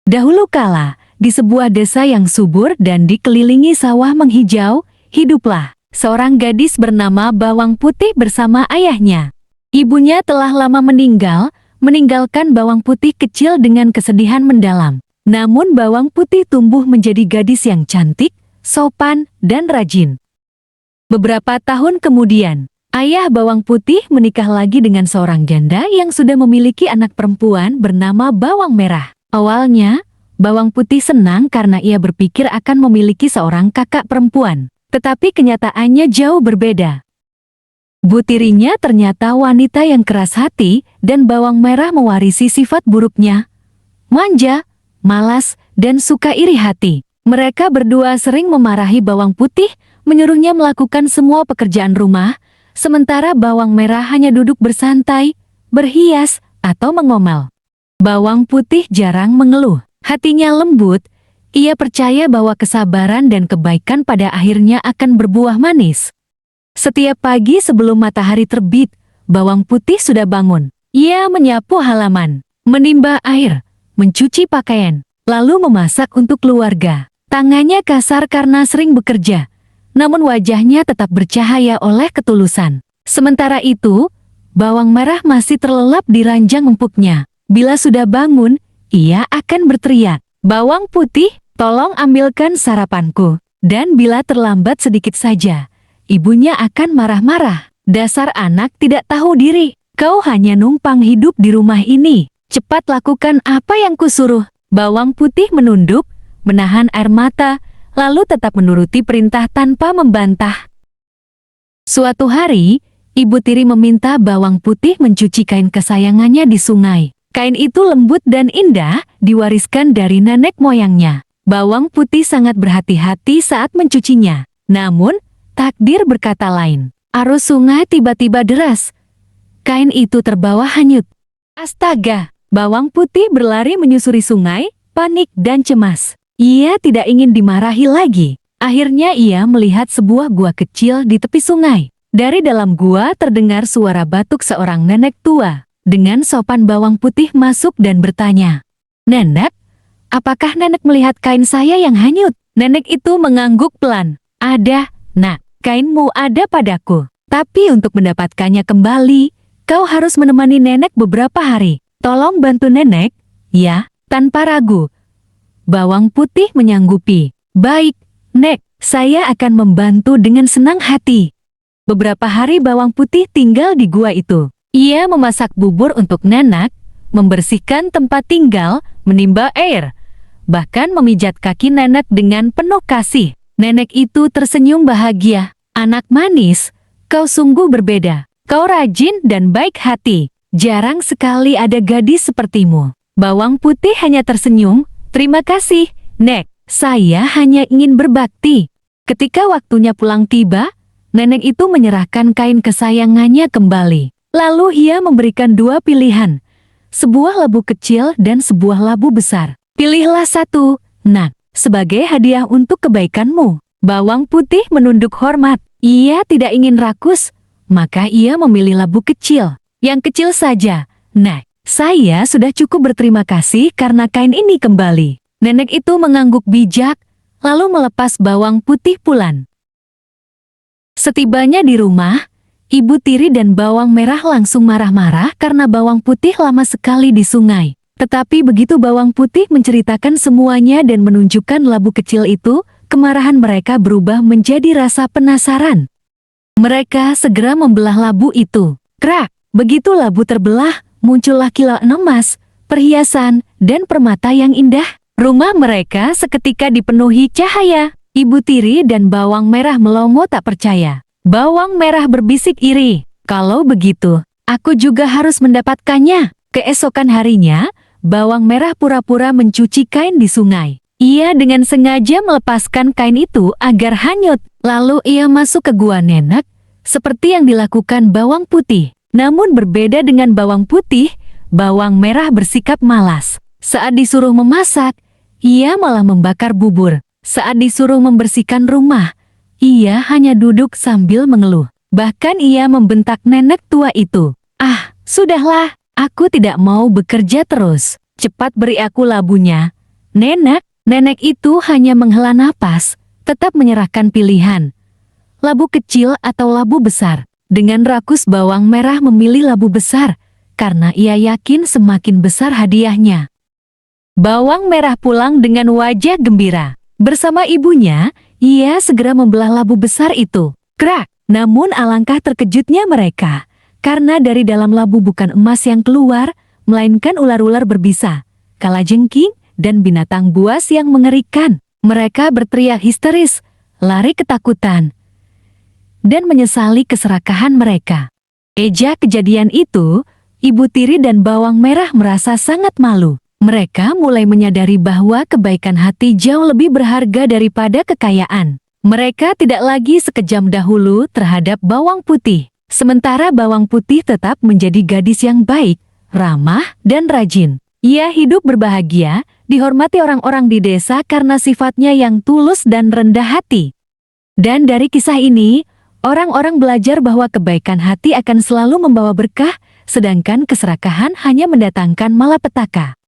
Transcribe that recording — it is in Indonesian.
Dahulu kala, di sebuah desa yang subur dan dikelilingi sawah menghijau, hiduplah seorang gadis bernama Bawang Putih bersama ayahnya. Ibunya telah lama meninggal, meninggalkan Bawang Putih kecil dengan kesedihan mendalam. Namun Bawang Putih tumbuh menjadi gadis yang cantik, sopan, dan rajin. Beberapa tahun kemudian, ayah Bawang Putih menikah lagi dengan seorang janda yang sudah memiliki anak perempuan bernama Bawang Merah. Awalnya, Bawang Putih senang karena ia berpikir akan memiliki seorang kakak perempuan. Tetapi kenyataannya jauh berbeda. Bu tirinya ternyata wanita yang keras hati dan Bawang Merah mewarisi sifat buruknya. Manja, malas, dan suka iri hati. Mereka berdua sering memarahi Bawang Putih, menyuruhnya melakukan semua pekerjaan rumah, sementara Bawang Merah hanya duduk bersantai, berhias, atau mengomel. Bawang Putih jarang mengeluh, hatinya lembut, ia percaya bahwa kesabaran dan kebaikan pada akhirnya akan berbuah manis. Setiap pagi sebelum matahari terbit, Bawang Putih sudah bangun. Ia menyapu halaman, menimba air, mencuci pakaian, lalu memasak untuk keluarga. Tangannya kasar karena sering bekerja, namun wajahnya tetap bercahaya oleh ketulusan. Sementara itu, Bawang Merah masih terlelap di ranjang empuknya. Bila sudah bangun, ia akan berteriak, "Bawang Putih, tolong ambilkan sarapanku." Dan bila terlambat sedikit saja, ibunya akan marah-marah. "Dasar anak tidak tahu diri, kau hanya numpang hidup di rumah ini. Cepat lakukan apa yang kusuruh." Bawang Putih menunduk, menahan air mata, lalu tetap menuruti perintah tanpa membantah. Suatu hari, ibu tiri meminta Bawang Putih mencuci kain kesayangannya di sungai. Kain itu lembut dan indah, diwariskan dari nenek moyangnya. Bawang Putih sangat berhati-hati saat mencucinya. Namun, takdir berkata lain. Arus sungai tiba-tiba deras. Kain itu terbawa hanyut. Astaga! Bawang Putih berlari menyusuri sungai, panik dan cemas. Ia tidak ingin dimarahi lagi. Akhirnya ia melihat sebuah gua kecil di tepi sungai. Dari dalam gua terdengar suara batuk seorang nenek tua. Dengan sopan Bawang Putih masuk dan bertanya, "Nenek, apakah nenek melihat kain saya yang hanyut?" Nenek itu mengangguk pelan. "Ada, nak, kainmu ada padaku. Tapi untuk mendapatkannya kembali, kau harus menemani nenek beberapa hari. Tolong bantu nenek, ya." Tanpa ragu, Bawang Putih menyanggupi. "Baik, Nek, saya akan membantu dengan senang hati." Beberapa hari Bawang Putih tinggal di gua itu. Ia memasak bubur untuk nenek, membersihkan tempat tinggal, menimba air, bahkan memijat kaki nenek dengan penuh kasih. Nenek itu tersenyum bahagia. "Anak manis, kau sungguh berbeda. Kau rajin dan baik hati. Jarang sekali ada gadis sepertimu." Bawang Putih hanya tersenyum. "Terima kasih, Nek. Saya hanya ingin berbakti." Ketika waktunya pulang tiba, nenek itu menyerahkan kain kesayangannya kembali. Lalu ia memberikan dua pilihan, sebuah labu kecil dan sebuah labu besar. "Pilihlah satu, Nak, sebagai hadiah untuk kebaikanmu." Bawang Putih menunduk hormat. Ia tidak ingin rakus, maka ia memilih labu kecil. "Yang kecil saja, Nak. Saya sudah cukup berterima kasih karena kain ini kembali." Nenek itu mengangguk bijak, lalu melepas Bawang Putih pulang. Setibanya di rumah, ibu tiri dan Bawang Merah langsung marah-marah karena Bawang Putih lama sekali di sungai. Tetapi begitu Bawang Putih menceritakan semuanya dan menunjukkan labu kecil itu, kemarahan mereka berubah menjadi rasa penasaran. Mereka segera membelah labu itu. Krak! Begitu labu terbelah, muncullah kilau emas, perhiasan, dan permata yang indah. Rumah mereka seketika dipenuhi cahaya. Ibu tiri dan Bawang Merah melongo tak percaya. Bawang Merah berbisik iri, "Kalau begitu, aku juga harus mendapatkannya." Keesokan harinya, Bawang Merah pura-pura mencuci kain di sungai. Ia dengan sengaja melepaskan kain itu agar hanyut. Lalu ia masuk ke gua nenek, seperti yang dilakukan Bawang Putih. Namun berbeda dengan Bawang Putih, Bawang Merah bersikap malas. Saat disuruh memasak, ia malah membakar bubur. Saat disuruh membersihkan rumah, ia hanya duduk sambil mengeluh. Bahkan ia membentak nenek tua itu. "Ah, sudahlah, aku tidak mau bekerja terus. Cepat beri aku labunya, Nenek itu hanya menghela napas, tetap menyerahkan pilihan. Labu kecil atau labu besar. Dengan rakus bawang merah memilih labu besar, karena ia yakin semakin besar hadiahnya. Bawang merah pulang dengan wajah gembira. Bersama ibunya, ia segera membelah labu besar itu. Krak! Namun alangkah terkejutnya mereka, karena dari dalam labu bukan emas yang keluar, melainkan ular-ular berbisa, kalajengking, dan binatang buas yang mengerikan. Mereka berteriak histeris, lari ketakutan, dan menyesali keserakahan mereka. Sejak kejadian itu, Ibu Tiri dan Bawang Merah merasa sangat malu. Mereka mulai menyadari bahwa kebaikan hati jauh lebih berharga daripada kekayaan. Mereka tidak lagi sekejam dahulu terhadap Bawang Putih. Sementara Bawang Putih tetap menjadi gadis yang baik, ramah, dan rajin. Ia hidup berbahagia, dihormati orang-orang di desa karena sifatnya yang tulus dan rendah hati. Dan dari kisah ini, orang-orang belajar bahwa kebaikan hati akan selalu membawa berkah, sedangkan keserakahan hanya mendatangkan malapetaka.